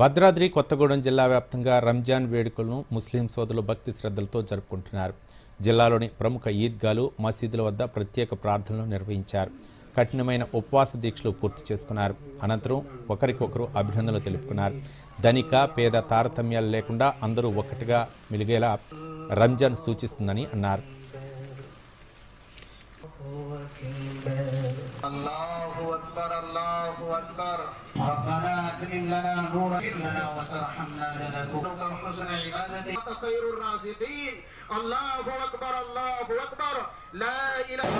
భద్రాద్రి కొత్తగూడెం జిల్లా వ్యాప్తంగా రంజాన్ వేడుకలను ముస్లిం సోదరులు భక్తి శ్రద్ధలతో జరుపుకుంటున్నారు. జిల్లాలోని ప్రముఖ ఈద్గాలు, మసీదుల వద్ద ప్రత్యేక ప్రార్థనలు నిర్వహించారు. కఠినమైన ఉపవాస దీక్షలు పూర్తి చేసుకున్నారు. అనంతరం ఒకరికొకరు అభినందనలు తెలుపుకున్నారు. ధనిక పేద తారతమ్యాలు లేకుండా అందరూ ఒక్కటిగా మిలిగేలా రంజాన్ సూచిస్తుందని అన్నారు. Allahu Akbar, Allahu Akbar. ربنا أكرم لنا نورا لنا وترحمنا لنكون حسن عبادتك خير الرازقين. الله أكبر, الله أكبر. لا إله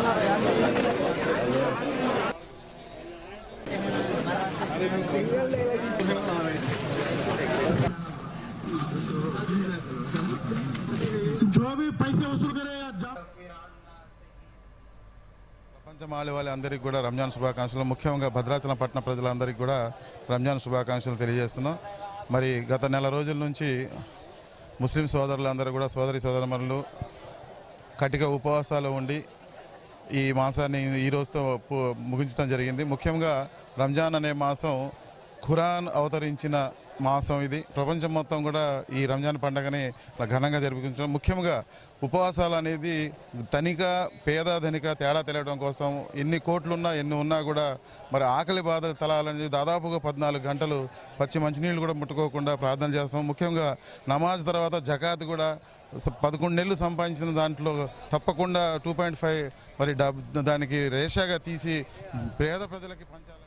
जो भी पैसे वसूल करे ప్రపంచమాలి వాళ్ళందరికీ కూడా రంజాన్ శుభాకాంక్షలు. ముఖ్యంగా భద్రాచలం పట్టణ ప్రజలందరికీ కూడా రంజాన్ శుభాకాంక్షలు తెలియజేస్తున్నాం. మరి గత నెల రోజుల నుంచి ముస్లిం సోదరులందరూ కూడా సోదరిమణులు కటిక ఉపవాసాలు ఉండి ఈ మాసాన్ని ఈ రోజుతో ముగించడం జరిగింది. ముఖ్యంగా రంజాన్ అనే మాసం ఖురాన్ అవతరించిన మాసం. ఇది ప్రపంచం మొత్తం కూడా ఈ రంజాన్ పండుగని ఘనంగా జరుపుకుంటాం. ముఖ్యంగా ఉపవాసాలు అనేది పేద ధనిక తేడా తెలియడం కోసం ఎన్ని కోట్లున్నా ఎన్ని ఉన్నా కూడా మరి ఆకలి బాధ తలాలని దాదాపుగా 14 గంటలు పచ్చి మంచినీళ్ళు కూడా ముట్టుకోకుండా ప్రార్థన చేస్తాం. ముఖ్యంగా నమాజ్ తర్వాత జకాత్ కూడా 11 నెలలు సంపాదించిన దాంట్లో తప్పకుండా 2.5 మరి దానికి రేషాగా తీసి పేద ప్రజలకి పంచాలి.